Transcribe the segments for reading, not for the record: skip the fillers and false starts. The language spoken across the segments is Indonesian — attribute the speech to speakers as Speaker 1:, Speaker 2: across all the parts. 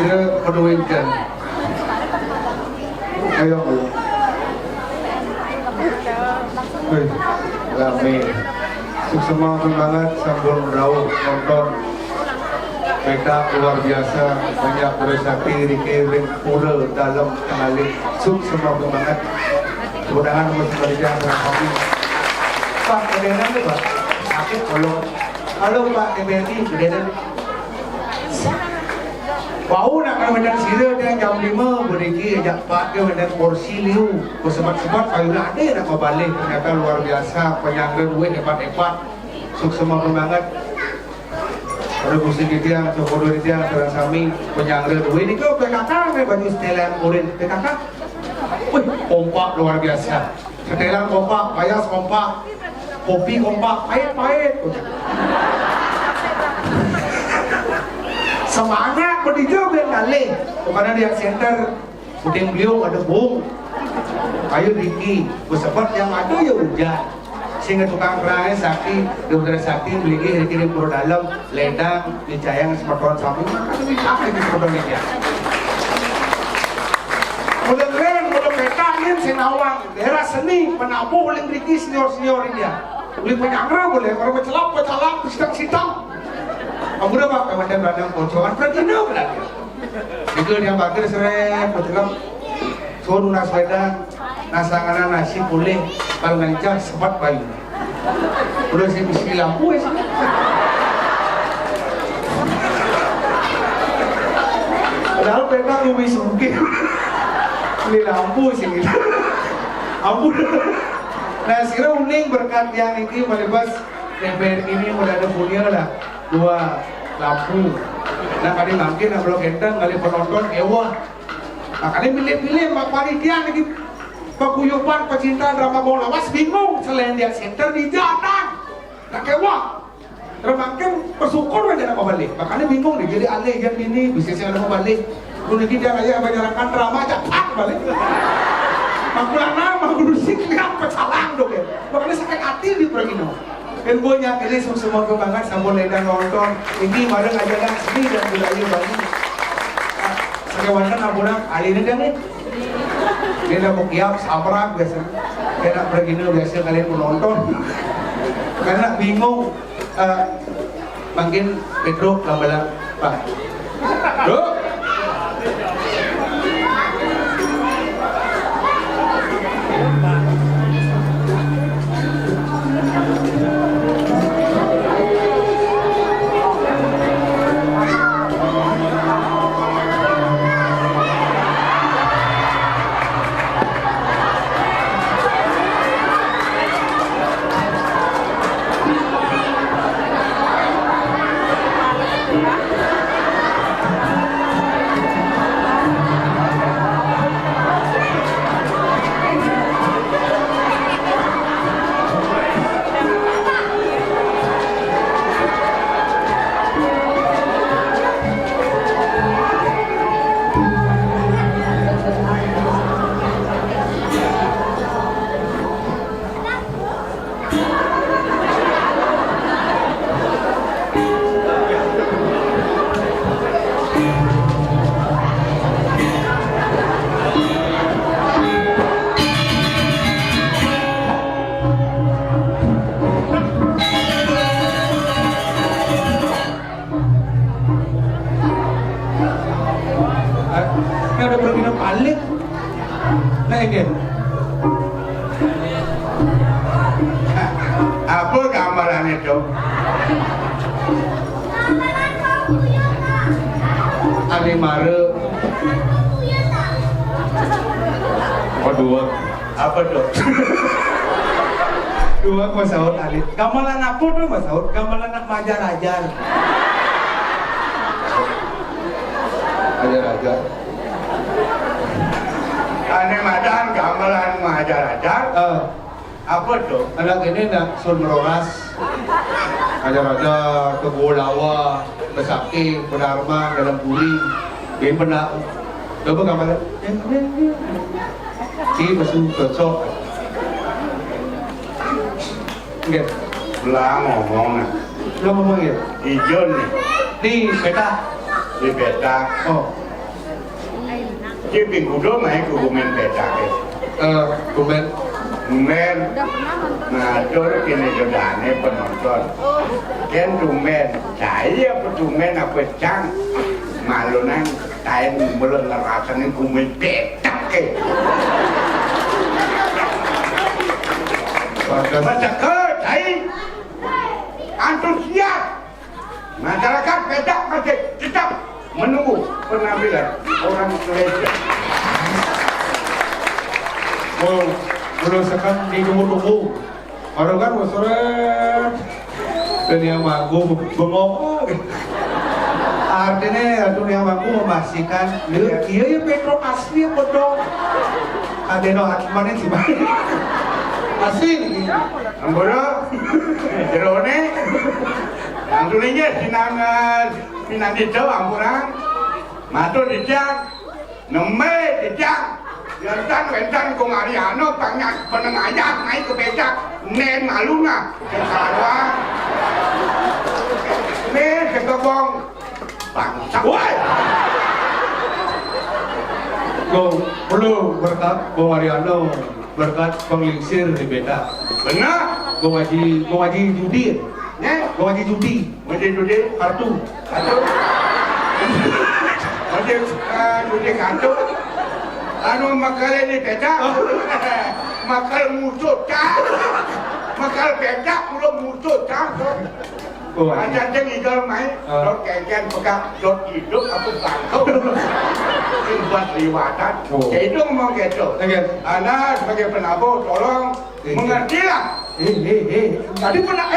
Speaker 1: sira penuhkan. Ayo Bu. Wih, rame. Semua banget sambung rawuh nonton. Mereka luar biasa, banyak bersakti dikirim pura dalam kenali. Semua banget. Mudah-mudahan bersedia dengan kami. Pak, kebenaran tu Pak. Sakit kalau Pak KBRI kebenaran. Bau nak kalau macam sira dia jam 5 berdiki ajak Pak dia macam kursi liu bersebat-sebat kalau ada nak balik ternyata luar biasa penyangga duit hebat-hebat semua banget ada kursi dia coba dia terang kami penyangga duit ni kau kakak ni baju setelan oren kakak wih kompak luar biasa setelan kompak payas kompak kopi kompak pahit-pahit semangat berdiri biar ngalih karena dia center puting beliau ada bung ayo Riki bersebat yang ada ya hujan sehingga tukang kerangnya sakti dokter sakti beli Riki di pura dalam ledang dicayang smartphone samping makanya apa ini produknya dia udah keren udah petanin senawang daerah seni penabuh paling Riki senior-senior ini ya beli penyangra boleh kalau pecelap sidang aku dah pakai macam radang pocongan pergi nak lagi. Itu yang pakai seret pecelap, suruh nas wedang, nasangan nasi boleh, kalau ngajar sempat bayu. Udah saya mesti lampu ya. Padahal mereka lebih sungguh, beli lampu sih. Ampun. Nah sekarang uning berkat yang ini melibas DPR ini udah ada punya lah. 2 lampu. Nah kali makin blok endang kali penonton ewa. Nah kali pilih-pilih Pak Panitia lagi paguyuban pecinta drama bola was bingung selain dia center di jatang. Nah kewa. Terus makin bersyukur aja nak balik. Makanya bingung nih jadi aneh jam ini bisa saya mau balik. Dulu dia kayak menjalankan drama cepat balik. Makulah nama gurusik lihat pecalang dong ya. Makanya sakit hati di pergino. Dan gue nyakili semua kebanggaan sambung ledang nonton ini bareng aja kan seni dan budaya Bali sekewankan abunan kali ini kan nih dia dah mau kiap sabrak biasa dia nak pergi biasa kalian menonton karena bingung makin Pedro lambalan Pak Bro apa gambaran itu? Ali Mare. Oh 2. Apa tuh? 2 Mas Saud Ali. Gamelan apa tuh Mas Saud? Gamelan nak majar-ajar. Ajar-ajar. Ane madan gamelan majar-ajar. Apa tuh? Anak ini nak sun meroras. Ajar-ajar ke Golawa, ke Sakti, ke Dharma, dalam Puri. Dia pernah. Coba gamelan. Si masuk cocok. Nggak. Belah ngomong. Lo ngomong ya? Ijon nih. Di peta. Di peta. Oh.
Speaker 2: Ciping kudo main kumen peta
Speaker 1: Kumen.
Speaker 2: men ngatur kini jodane penonton kan tumen saya petumen apa cang malu nang tain belum ngerasain kumen peta ke baca ke tain antusias masyarakat peta masih tetap menunggu penampilan orang Malaysia.
Speaker 1: Oh, berdasarkan di tunggu-tunggu. Orang kan sore dan yang mampu bengong. Artinya dunia mampu memastikan, iya ya Petro asli apa dong? Ada no mana sih bang? Asli.
Speaker 2: Amboro, jerone, angsulinya sinan hijau amburan, matur dijang, neme dijang, wentan kong Ariano banyak penengayat naik ke becak, nen maluna, kesalwa, nen kekebong, bangsa, woi.
Speaker 1: Perlu berkat Bung Ariano, berkat penglingsir di beta.
Speaker 2: Benar?
Speaker 1: Bung Haji judi, Bung Haji judi, kartu.
Speaker 2: Judi kartu. Anu makal ini beda. Makal musuh cah. Makal beda belum musuh cah. Aja jeng igal main, dot kengken pegang dot hidup apa bangkau. Buat liwatan. Itu ngomong gitu. Anda sebagai penabuh tolong mengertilah. Tadi pernah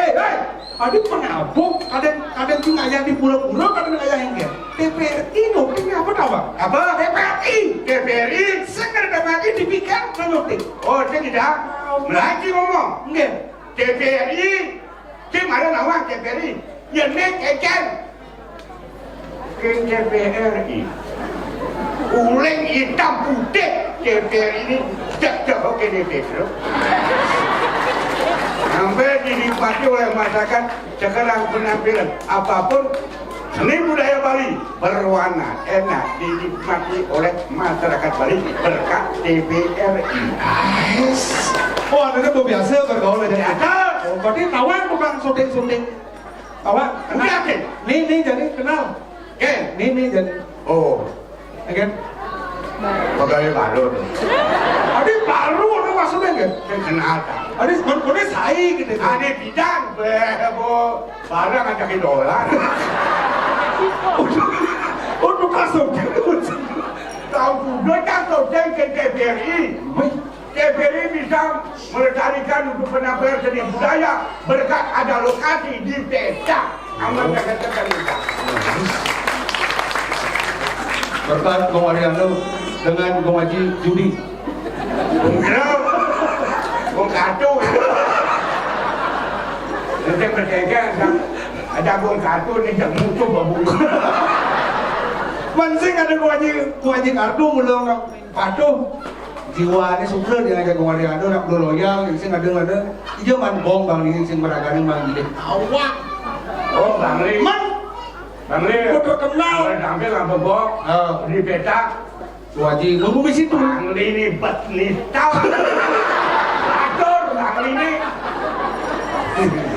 Speaker 2: Adi penabuh, kadang cuma ayah di pulau-pulau, kadang ayah yang dia. TPRI nottingnya apa tahu bang? Apa? TPRI, sekarang TPRI dipikir notting. Oh, saya tidak. Melaki ngomong. Enggak. TPRI, cuma ada nama TPRI. Yang naik keken. TPRI. Uleng hitam putih TPRI ini cek oke DPR. Sampai dinikmati oleh masyarakat sekarang penampilan apapun seni budaya Bali berwarna enak dinikmati oleh masyarakat Bali berkat TPRI.
Speaker 1: Oh, Anda tuh biasa bergaul dengan ada. Oh, berarti Tawan bukan syuting. Tawan, kenal? Nih jadi kenal. Nih jadi.
Speaker 2: Oh,
Speaker 1: kan?
Speaker 2: pegawai baru.
Speaker 1: Ada baru ada maksudnya kan?
Speaker 2: Kenal tak?
Speaker 1: Ada sebenarnya saya gitu.
Speaker 2: Ada bidang, barang ada dolar.
Speaker 1: Untuk kasut.
Speaker 2: Tahu sudah kan syuting ke TPRI. TPRI bisa melestarikan untuk penampilan seni budaya berkat ada lokasi di desa. Aman kata-kata.
Speaker 1: Berkat Bung Ariano dengan Bung Haji judi.
Speaker 2: Bung kartu. Nanti berjaga ada bung kartu ni jak musuh babu.
Speaker 1: Mancing ada Bung Haji kartu belum patuh. Jiwa ini suka dia ngajak Bung Ariano nak loyal, sing ada. Iya man bong bang ini sing meragani bang ini. Awak.
Speaker 2: Oh bang Li. Bang Li.
Speaker 1: Udah kenal.
Speaker 2: Tampil apa bok? Di peta.
Speaker 1: Bung Haji nunggu di situ.
Speaker 2: Bang Li ini betnita. Atur bang Li ini.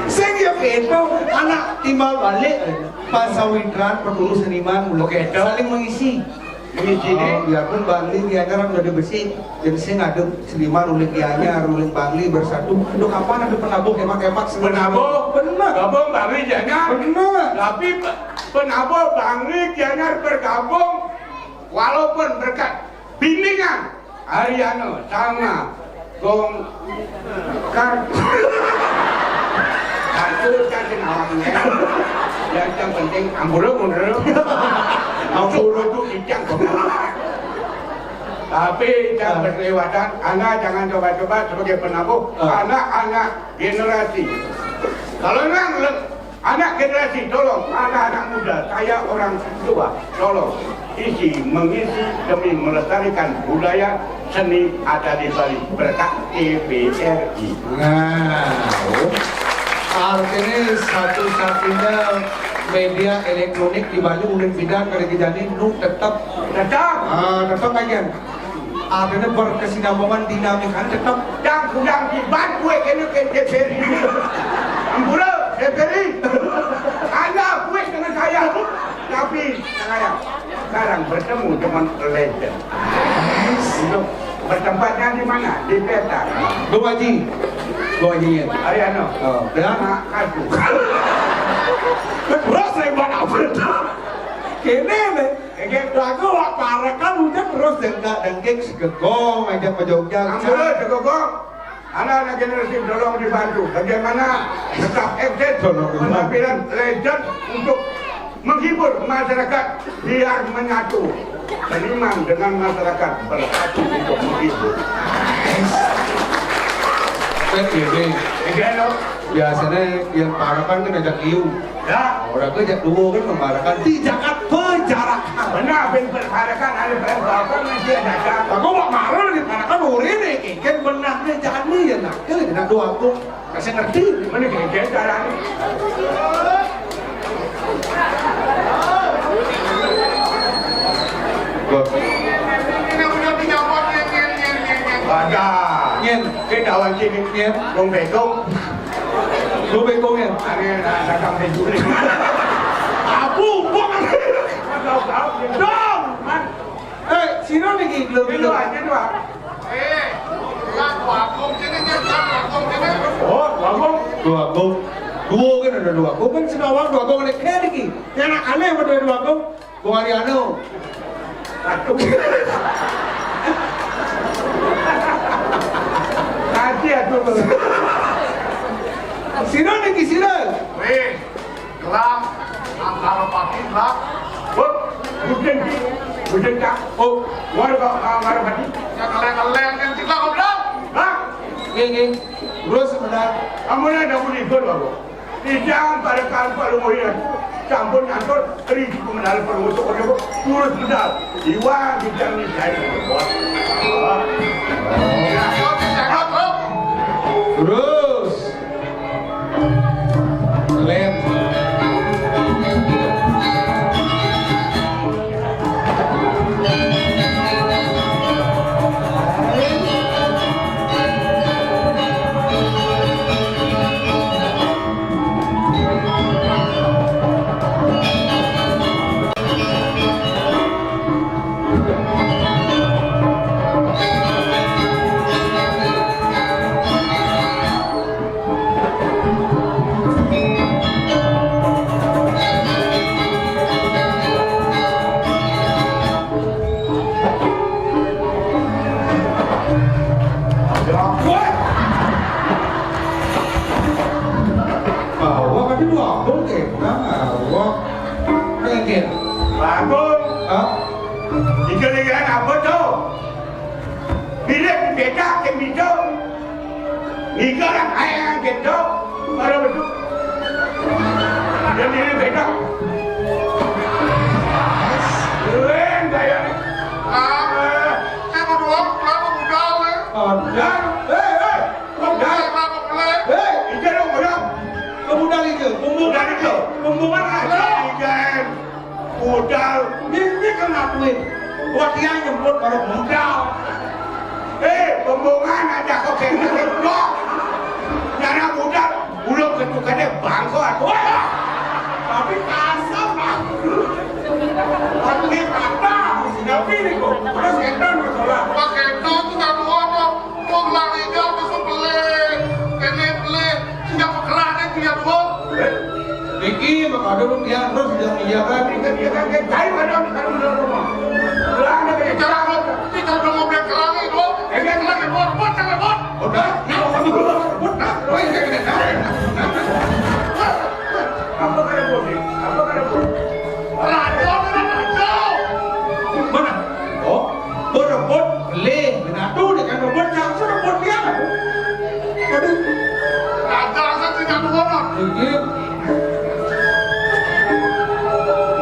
Speaker 1: Sing ya itu anak timbal balik pasawitran perlu seniman saling mengisi.
Speaker 2: Mengisi ni.
Speaker 1: Biarpun Bangli diajar udah bersih, jadi saya ngadu seniman uling dianya, uling Bangli bersatu. Untuk kapan ada penabuh kemak-kemak?
Speaker 2: Penabuh?
Speaker 1: Benar.
Speaker 2: Gabung Bangli jangan.
Speaker 1: Benar.
Speaker 2: Tapi penabuh Bangli jangan bergabung walaupun berkat bimbingan Ariano sama Gong Kartu. Kartu kan awangnya. Yang penting amburo mundur. Amburo itu ijang. Tapi jangan berkelewatan. Anak jangan coba-coba sebagai penabuh. Anak-anak generasi. Kalau memang anak generasi, tolong anak-anak muda, saya orang tua, tolong mengisi demi melestarikan budaya seni ada di Bali berkat TPRI.
Speaker 1: Nah, artinya satu-satunya media elektronik di Bali udah pindah ke Regidani nu tetap tetap aja adanya berkesinambungan dinamika tetap
Speaker 2: yang kurang diban gue kena ke DPR ambula DPR ada gue dengan saya tapi saya sekarang bertemu dengan legend untuk bertempatnya di mana di peta
Speaker 1: dua haji ya
Speaker 2: Ariano
Speaker 1: dan
Speaker 2: aku
Speaker 1: terus saya buat apa kene nih lagu wak parakan udah terus dengkek segegong aja ke Jogja
Speaker 2: ambula segegong anak-anak generasi tolong dibantu bagaimana tetap eksis penampilan legend untuk menghibur masyarakat biar menyatu seniman dengan masyarakat bersatu untuk menghibur
Speaker 1: biasanya yang parakan kan ajak liu
Speaker 2: ya
Speaker 1: orang ke ajak duo kan membarakan di Jakarta penjarakan
Speaker 2: benar ben berparakan ada berparakan masih ada
Speaker 1: aku wak marah di parakan urin nih kan benaknya jangan nih ya nak ke nak doa aku kasih ngerti
Speaker 2: mana kayak caranya ada
Speaker 1: nyen
Speaker 2: kita awal sini
Speaker 1: nyen
Speaker 2: Bung Bekong
Speaker 1: lu beko nyen
Speaker 2: ada kang Bejuli
Speaker 1: abu buang dong sino nih lebih
Speaker 2: itu aja dua oh Bagong
Speaker 1: dua gong duo kan ada dua gong kan senawang dua gong nih kayak nih yang anak aneh pada dua gong gong Ariano
Speaker 2: satu nanti aku
Speaker 1: sino nih sino
Speaker 3: Kelak, antara pati kelak.
Speaker 2: oh hujan kak
Speaker 1: oh
Speaker 2: warga kamar mati
Speaker 3: Yang keleng-keleng yang tidak ngobrol.
Speaker 2: hah
Speaker 1: geng terus benar
Speaker 2: kamu ada budi bago tidak pada kalau mau ya campur nyantor keri menal perlu untuk orang turut bedal iwa bidang ni saya buat
Speaker 3: Sehat, bro.
Speaker 1: terus lem
Speaker 2: Bagong ikan apa tu bila beda ke itu ikan yang ayam gitu baru betul dan ini beda keren gaya ni
Speaker 3: Saya berdua, kenapa modal ni?
Speaker 2: dan dan ikan yang orang
Speaker 1: kemudian itu
Speaker 2: dan itu pembukaan aja ikan modal
Speaker 1: ini kenapa buat dia nyebut baru
Speaker 2: modal pembukaan ada kok kena kena nyana modal belum ketukannya bangkot
Speaker 1: tapi kasar lah tapi kata tapi ini kok terus kita masalah
Speaker 3: Pakai itu tidak ada. Mau lari jauh besok beli. Ini beli. Siap bergerak ni dia dua.
Speaker 1: Iki makanya dia terus yang menjaga
Speaker 2: Kayu ada di dalam rumah. Belah ada kayak
Speaker 3: Cara kita udah mau beli kelangi tu. Kelangi buat jangan buat.
Speaker 1: udah
Speaker 2: apa kena boleh? Apa kena boleh?
Speaker 3: Raja
Speaker 1: mana oh berebut beli benatu dengan berebut yang berebut dia aduh
Speaker 3: Raja saya tidak dua.
Speaker 1: iki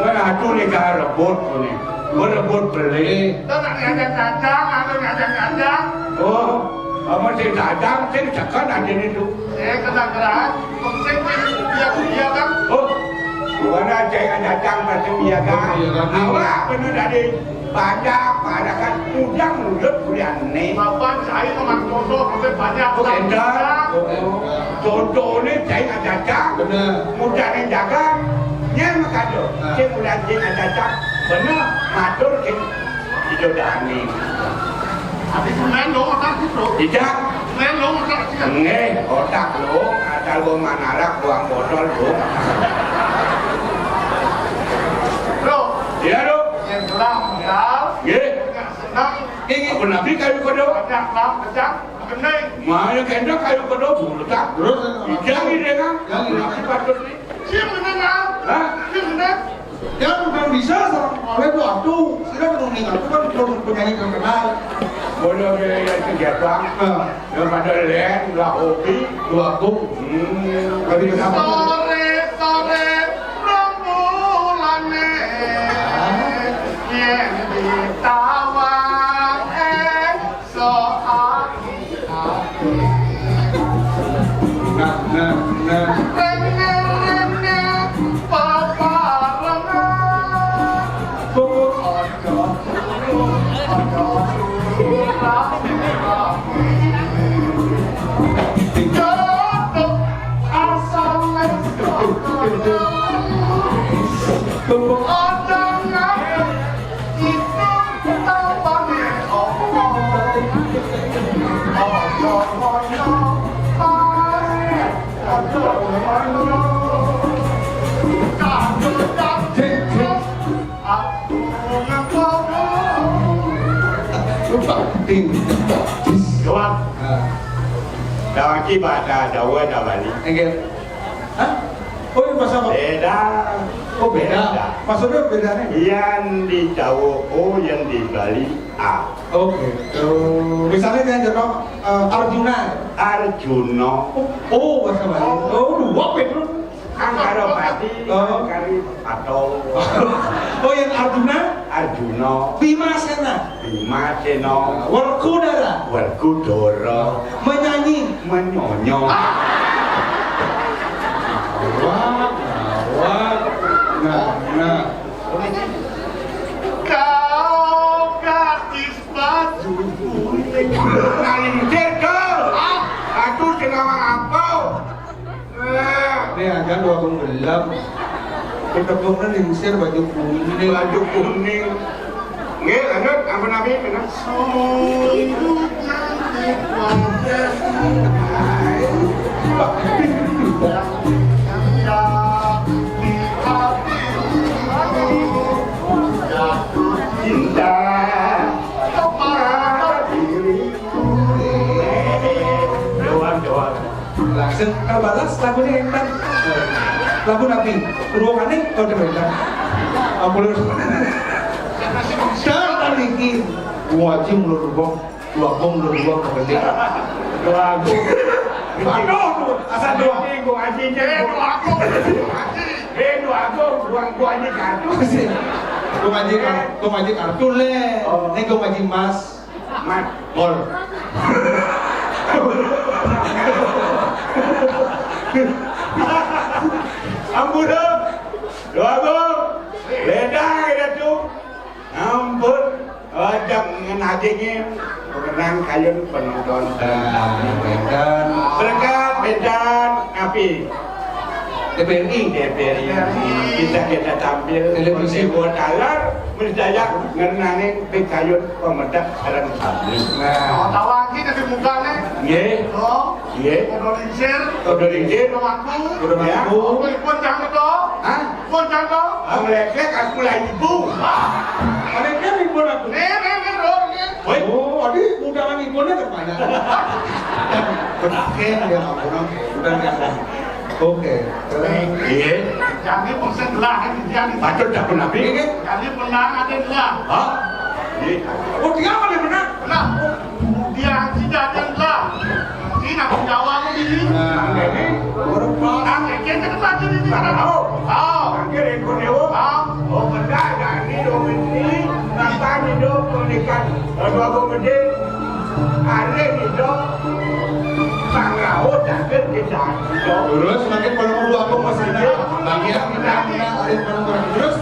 Speaker 2: Mana tu ni kah rebut tu ni? Berebut beli.
Speaker 3: Dan ada kacang, ada kacang.
Speaker 2: Oh, apa sih dadang? Sih cakap ada ni tu.
Speaker 3: Kena gerak. Penting dia kan.
Speaker 2: Oh, mana jaga.
Speaker 1: Iya, lagi.
Speaker 2: Awak bener dari banyak padakan udang mulut buliane.
Speaker 3: Bapak saya teman contoh sampai banyak
Speaker 2: Edan. Contoh ni cai ajak.
Speaker 1: Benar.
Speaker 2: Mudah yang jaga. Nya makado. Cai bulan cai ajak. Benar. Matur cai hidup dani.
Speaker 3: Habis main dong otak itu.
Speaker 2: Tidak.
Speaker 3: Main dong otak itu.
Speaker 2: Nggih, otak lo, asal gua manarak buang botol lo.
Speaker 3: Bro,
Speaker 2: Iya lo.
Speaker 3: yang gelam mengal,
Speaker 2: Nggih.
Speaker 3: nggak senang,
Speaker 2: Apa nabi kayu kodo?
Speaker 3: banyak lam kejang, kening.
Speaker 2: Mana kena kayu kodo bulat.
Speaker 1: Terus
Speaker 2: Jangan ide kan?
Speaker 1: Jangan.
Speaker 2: Nabi patut ni.
Speaker 3: Siapa menang?
Speaker 2: Hah?
Speaker 3: Siapa menang?
Speaker 1: ya bukan bisa sama oleh itu aku sudah menunggu aku kan belum penyanyi terkenal.
Speaker 2: Bodoh dia yang kegiatan. Yang pada lain lah hobi.
Speaker 1: Dua aku lebih kenapa?
Speaker 3: Sore sore rembulannya yang ditawar sohati hati.
Speaker 1: Nah.
Speaker 3: Rene rene peparengan, ojo jodoh asal
Speaker 1: Lupa. Ting.
Speaker 2: Kawan. Dah akibat dah Jawa dah balik.
Speaker 1: Enggak. Hah? Oh, ini bahasa apa?
Speaker 2: Beda.
Speaker 1: Oh, beda. Maksudnya bedanya?
Speaker 2: Yang di Jawa O, yang di Bali A.
Speaker 1: Oke. Misalnya yang jodoh Arjuna.
Speaker 2: Arjuna.
Speaker 1: Oh, bahasa Bali. Oh, dua Pedro.
Speaker 2: Angkara Pati, Angkari Pato.
Speaker 1: Oh, yang Arjuna.
Speaker 2: Arjuna.
Speaker 1: Bimasena.
Speaker 2: Bimasena.
Speaker 1: Werkudara.
Speaker 2: Werkudara.
Speaker 1: Menyanyi.
Speaker 2: Menyonyo.
Speaker 1: Wah. Nah.
Speaker 3: kau gadis baju putih.
Speaker 2: Ngalincir kau. Aku senawang apa?
Speaker 1: Ini agak dua gelap. Kita kemudian diusir baju kuning.
Speaker 2: Baju kuning. Nggih, lanjut ampun nabi kena.
Speaker 3: Sungguh cantik wajahmu yang di hatiku jatuh
Speaker 2: Cinta
Speaker 3: kepada
Speaker 2: diriku. Doang.
Speaker 1: Langsung balas lagunya entar. Lagu nabi. Ruangannya kalau berbeda. Ampun. Dan niki wajib menurut dua kemerdekaan.
Speaker 2: Doaku.
Speaker 1: Aduh, asal doa.
Speaker 2: Ini gua aji jadi doaku. Doaku, gua aji kartu.
Speaker 1: Kau ngaji kartu le. Ini kau ngaji mas.
Speaker 2: Mat,
Speaker 1: Gol.
Speaker 2: ampun dong. Doaku. Beda ya tuh. Ampun. Ajak ngenajingin. Menang kayun penonton.
Speaker 1: Dan
Speaker 2: Berkat bedan api.
Speaker 1: TPRI.
Speaker 2: Kita tampil
Speaker 1: Televisi.
Speaker 2: buat alar mendayak ngenane bekayun pemedak sarang sabli.
Speaker 1: Nah,
Speaker 3: tawangi dari mukanya.
Speaker 2: Nggih,
Speaker 3: Oh,
Speaker 2: nggih.
Speaker 3: udah lincir.
Speaker 2: Udah lincir.
Speaker 3: Rumahku.
Speaker 1: udah
Speaker 2: Ya.
Speaker 1: mampu.
Speaker 3: Pun jangan kau.
Speaker 2: Hah?
Speaker 3: Pun jangan kau.
Speaker 2: Ngelek aku mulai ibu.
Speaker 1: Ada kan ibu aku.
Speaker 2: Woi,
Speaker 1: Oh, adi undangan ibunya kemana? Berakhir ya ampun. Udah kan. Oke.
Speaker 2: iya.
Speaker 3: Jadi persen lah kan jadi.
Speaker 2: Patut tak pernah
Speaker 1: Ini
Speaker 3: Jadi menang ada lah.
Speaker 2: Hah? Iya.
Speaker 1: oh dia apa nih benar?
Speaker 3: Nah, dia tidak ada lah. Ini nak jawab ini.
Speaker 1: Orang
Speaker 3: Orang kecil kan baca ini.
Speaker 2: Mana tahu?
Speaker 3: Oh,
Speaker 2: Angger ekor dewa. Oh, benda ni do ini. Nampak ni do pernikahan. Lalu aku gede. Ada ni do. Pangrao tak kita.
Speaker 1: terus makin kalau aku masih ada lagi yang kita ada yang terus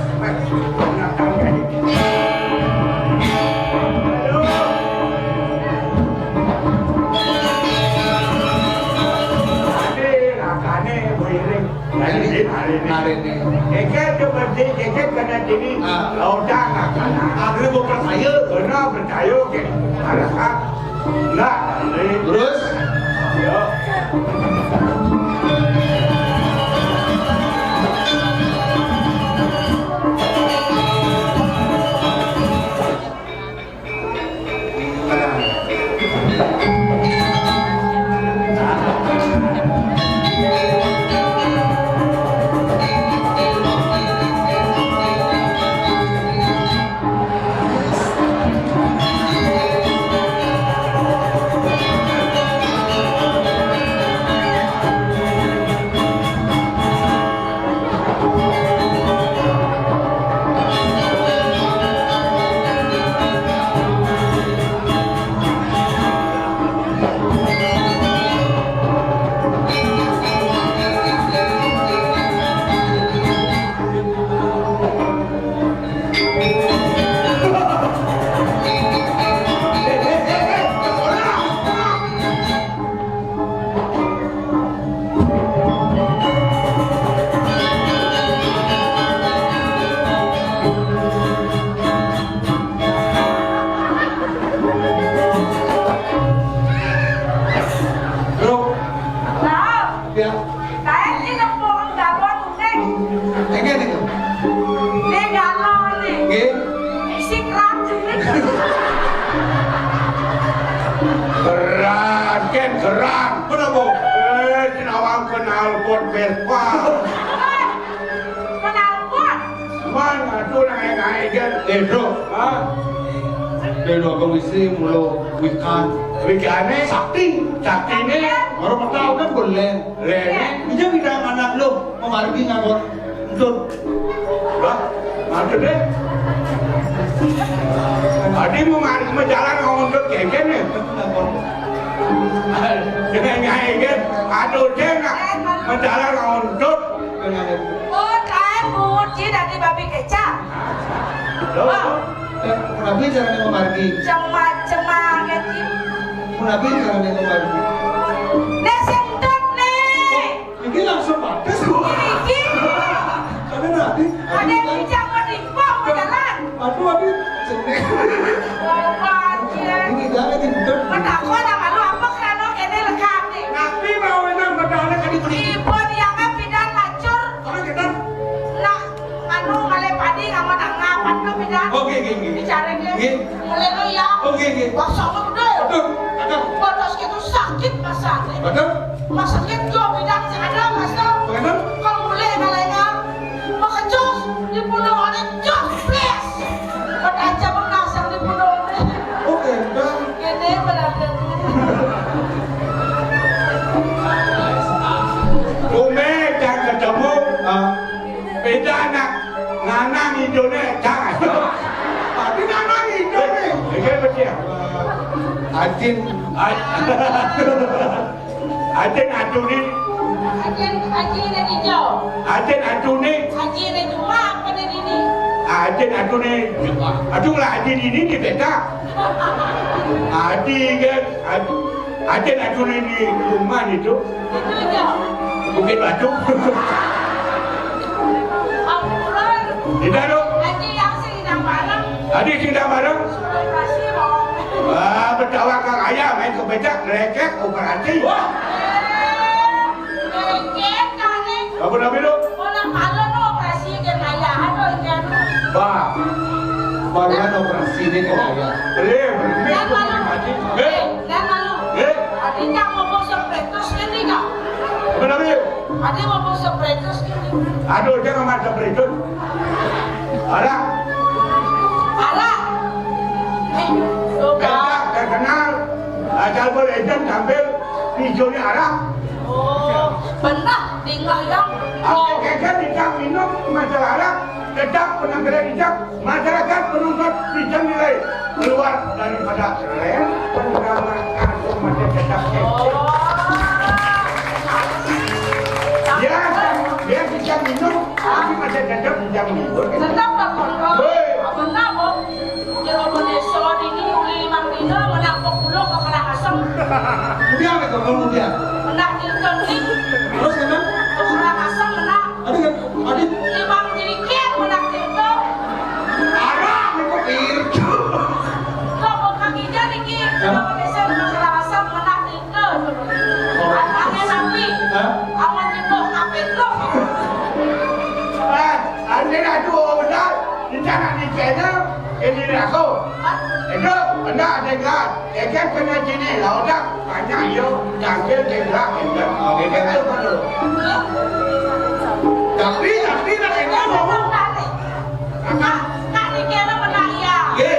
Speaker 1: Hari ini.
Speaker 2: Keket tu berarti keket kena jadi lautan anak.
Speaker 1: Akhirnya gue percaya.
Speaker 2: Kena percaya ke anak. Nah,
Speaker 1: Terus?
Speaker 2: ya.
Speaker 1: Ya.
Speaker 4: Saya ini nempung galon nih.
Speaker 1: Enggak nih.
Speaker 4: Nih galon nih.
Speaker 1: Nggih.
Speaker 4: Isi keranjang nih.
Speaker 2: Keran, ken keran.
Speaker 1: Kenapa?
Speaker 2: Kenawang kenal pot berpa.
Speaker 4: Kenal pot.
Speaker 2: Mana tu ngai kan?
Speaker 1: Bro.
Speaker 2: Ah,
Speaker 1: Beno komisi mulo wikan.
Speaker 2: wikane
Speaker 1: Sakti.
Speaker 2: sakti ni.
Speaker 1: Orang tahu kan boleh.
Speaker 2: Lene.
Speaker 1: Bisa bidang anak lo memargi nganggur. Untuk
Speaker 2: Wah, macam ni. Adi mau mari menjalan ngomong tu keken ni.
Speaker 1: nganggur.
Speaker 2: Dengan ngai kan? Aduh dia nak menjalan ngomong tu.
Speaker 4: Oh, saya pun ci dari babi kecap.
Speaker 1: Kenapa jangan memargi?
Speaker 4: Cema-cema gitu.
Speaker 1: Kenapa jangan memargi?
Speaker 4: Nih sentot nih.
Speaker 1: Ini langsung batas.
Speaker 4: Ini.
Speaker 1: Ada nanti.
Speaker 4: Ada yang bijak menimpang berjalan.
Speaker 1: Aduh, aduh.
Speaker 4: Oh, banjir.
Speaker 1: Ini jangan dibuka.
Speaker 4: Menakut nama lu apa kerana kene lekap nih.
Speaker 1: Tapi mau enak bedanya kan itu.
Speaker 4: Ibu dianggap bidan lacur.
Speaker 1: Kalau kita.
Speaker 4: Nak anu ngale padi ngaman ngapan tuh bidan.
Speaker 1: Oke.
Speaker 4: Bicara dia.
Speaker 1: Oke.
Speaker 4: Mulai lu ya.
Speaker 1: Oke.
Speaker 4: Basah lu gede.
Speaker 1: Betul. Ada.
Speaker 4: Batas gitu sakit masaknya.
Speaker 1: Betul.
Speaker 4: Masaknya gua bidan ada mas tau.
Speaker 1: Betul.
Speaker 4: Kalau mulai ngalengan makacos di pulau ada jos please. Beraja mengasang di pulau ini.
Speaker 1: Oke. Dan
Speaker 4: Gede berada.
Speaker 2: Umi dah ketemu. Beda nak nanang hidupnya jangan.
Speaker 1: tapi nanang itu nih.
Speaker 2: Okey betul.
Speaker 1: Ajin.
Speaker 2: Aden atu ni,
Speaker 4: Haji ini hijau.
Speaker 2: aden atu ni,
Speaker 4: Haji ini cuma apa di sini?
Speaker 2: aden atu ni. Atu lah aden ini di beta. Adi kan, aden atu ni di rumah itu.
Speaker 4: Itu hijau.
Speaker 2: Bukit Batu.
Speaker 4: Ampuran.
Speaker 2: Tidak tu.
Speaker 4: Haji yang sedang bareng.
Speaker 2: Adik sedang bareng.
Speaker 4: Sudah operasi mau.
Speaker 2: Bertawa kang ayah main ke becak, lekek operasi. Wah,
Speaker 4: Kek kali.
Speaker 2: apa nama itu?
Speaker 4: Orang malam operasi ke ayahan lo ikan.
Speaker 2: Bah,
Speaker 1: Baruan operasi ini kaya.
Speaker 2: boleh,
Speaker 4: Dan malu.
Speaker 2: Eh,
Speaker 4: Dan malu.
Speaker 2: eh,
Speaker 4: Adiknya ngomong sepretus ini kak.
Speaker 2: apa nama itu?
Speaker 4: Adik ngomong sepretus ini.
Speaker 2: Aduh, jangan macam berikut. Alah,
Speaker 4: Alah. Coba.
Speaker 2: becak terkenal. Asal beragent tampil hijaunya arah.
Speaker 4: Oh, benar. Tinggal yang.
Speaker 2: Apa kekeh tidak minum masalah arah. Tetap penampilan hijab, masyarakat menuntut bisa nilai keluar daripada rem penggama atau masih tetap kekeh. Dia bisa minum, tapi masih tetap bisa menghibur.
Speaker 4: Tetap tak kontrol.
Speaker 2: Hei.
Speaker 4: Benar kok. Jangan menesot ini uli mang dina menampok pulau ke kerang asam.
Speaker 1: Kemudian apa kemudian?
Speaker 4: Menak dilkan ini
Speaker 1: Terus kenapa?
Speaker 4: ke kerang asam
Speaker 2: Ini dah dua benar. Di sana di China, ini dah kau. Itu benar dengar. Ikan kena sini lah, dah banyak yo. Jangan dengar ikan. Ini kan betul.
Speaker 1: Tapi nak enak mau.
Speaker 4: Nak dikira benar ya.
Speaker 2: Ye.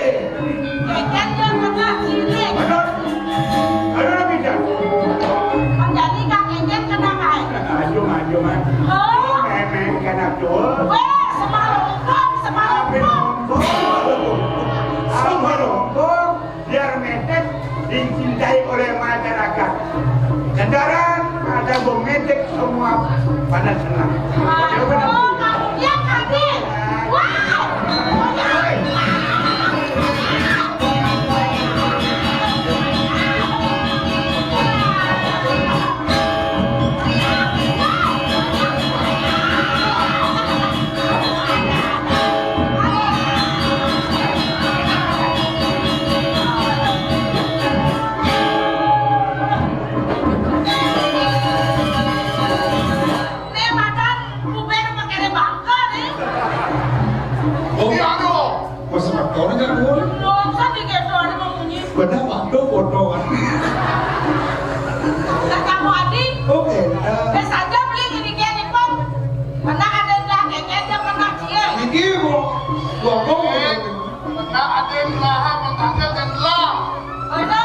Speaker 4: Ikan dia kena kiri.
Speaker 2: Betul. Ada nak bicara.
Speaker 4: Menjadi kak ikan kena kai.
Speaker 2: Cuma.
Speaker 4: Oh,
Speaker 2: Memang kena jual.
Speaker 4: weh, semalam
Speaker 2: Sama rombong biar metek dicintai oleh masyarakat. Kendaraan ada metek semua pada senang.
Speaker 4: Oh, kamu dia kaki. Wah, ini makan buber pakai bangka nih.
Speaker 1: Oh,
Speaker 3: Iya dong.
Speaker 1: Mas Martono jangan dulu.
Speaker 4: Belum saya dikira ada mau bunyi.
Speaker 1: Benar waktu foto kan.
Speaker 4: Dan kamu adik,
Speaker 1: Oke.
Speaker 4: saja beli ini kayak nih pom. Mana ada yang kayaknya dia kena dia.
Speaker 1: Iki gua
Speaker 3: Benar ada yang lahap menganggap dan lah.
Speaker 4: Ada,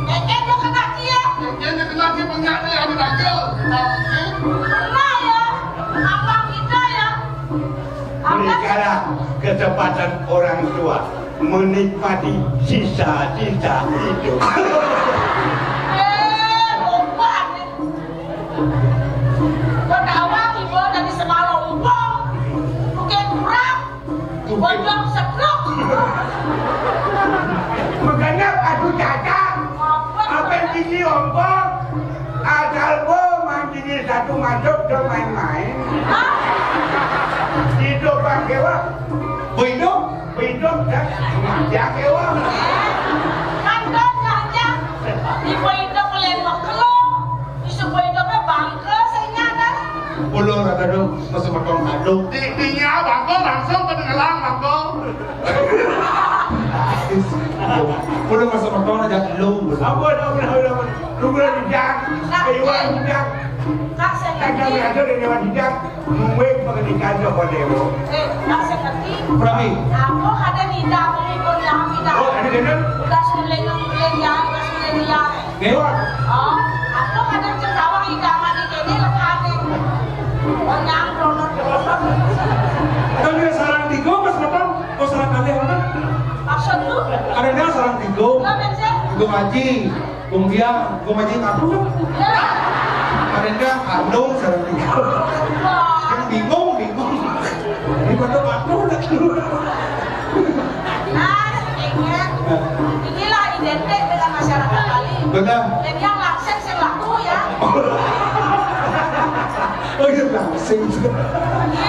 Speaker 4: kayaknya dia kena dia.
Speaker 3: Jadi kena si penyanyi yang dipanggil.
Speaker 4: Pernah ya, abang kita ya.
Speaker 2: Berikanlah kesempatan orang tua menikmati sisa-sisa hidup.
Speaker 4: Umpan nih. Berdawang ibu dari semalam umpong. Bukan kurang. Bojong setruk.
Speaker 2: Mengenap adu cacat. Apa yang gini ompong? Asal bo mancing satu masuk ke main-main.
Speaker 4: Hah?
Speaker 2: Hidup pakai wah.
Speaker 1: Hidup.
Speaker 2: Hidup dah. Manja kewa.
Speaker 4: Kandang saja. Ibu itu kalian wakelo. Isu hidupnya bangke senyada.
Speaker 1: Ulur ada dong. Mas Martono aduk.
Speaker 3: Dinya bangko langsung ke tenggelam bangko.
Speaker 1: Udah Mas Martono jangan lu.
Speaker 2: Apa dah. Lu boleh dijak. Kewa dijak.
Speaker 4: Kak saya
Speaker 2: Kagak
Speaker 4: ngerti.
Speaker 2: berada di dewan dijak. Mungkin pernikahan Joko Dewo.
Speaker 4: Kak saya ngerti.
Speaker 1: Berapa?
Speaker 4: Aku ada nida mengikut yang nida.
Speaker 2: Oh, ada dengar?
Speaker 4: Udah sulit yang udah sulit yang.
Speaker 1: Dewa.
Speaker 4: Oh, aku ada cendawang idaman di kene lekane. Banyak donor.
Speaker 1: Kan dia sarang tigo Mas Martono. Oh sarang kalian apa?
Speaker 4: Maksud lu?
Speaker 1: Ada dia sarang tigo.
Speaker 4: Enggak bisa.
Speaker 1: Tigo ngaji. Kemudian gue ngaji aku kan.
Speaker 4: Ya.
Speaker 1: Ada dia kandung sarang tigo.
Speaker 4: Wah.
Speaker 1: Yang bingung. Ini pada kandung lagi.
Speaker 4: Nah, kayaknya inilah identik dengan masyarakat Bali.
Speaker 1: Benar.
Speaker 4: Dan yang langsung sing laku ya.
Speaker 1: Oh iya langsing.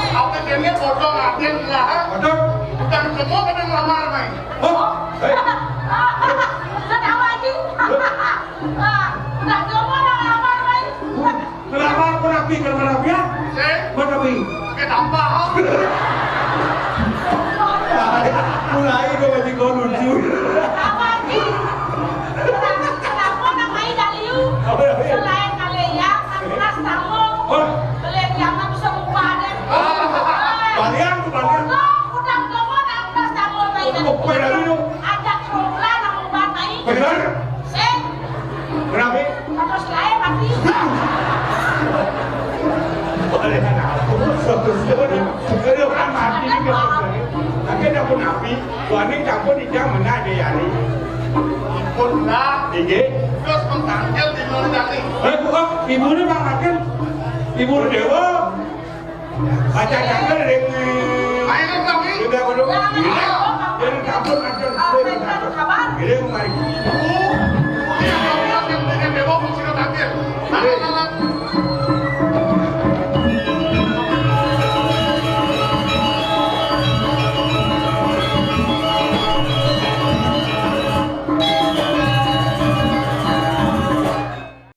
Speaker 3: Apa ini foto ngatin lahap.
Speaker 1: Betul.
Speaker 3: Bukan semua kena melamar main.
Speaker 1: Oh.
Speaker 4: Udah tahu aja. Udah ngomong apa main.
Speaker 1: Kenapa aku rapi? Kenapa rapi ya?
Speaker 3: Saya
Speaker 1: Mana rapi?
Speaker 3: pakai tambah.
Speaker 1: Mulai gue ngaji kau lucu.
Speaker 4: Tahu aja. Kenapa namanya Daliu? Selain kalian, Agnes tamu. Kalian jangan bisa lupa deh.
Speaker 1: Balian.
Speaker 4: Udah ngomong Agnes tamu main Daliu. Ada kerumunan yang mau main.
Speaker 1: Benar?
Speaker 4: Sen,
Speaker 1: Kenapa?
Speaker 4: terus lain mati.
Speaker 2: Boleh kan aku. Itu kan mati juga. Tapi ada pun api. Wani campur di jam mana ada yari.
Speaker 3: Pun lah.
Speaker 2: Tinggi.
Speaker 3: Terus mentanggil di luar jali.
Speaker 1: Ibu ini bang Makin. Ibu
Speaker 2: Dewa. Baca campur dengan.
Speaker 3: Mainin lagi.
Speaker 2: Juga bodoh. Gila. Jadi campur macam.
Speaker 4: Apa yang kabar?
Speaker 2: Gila kemarin.
Speaker 3: Oh,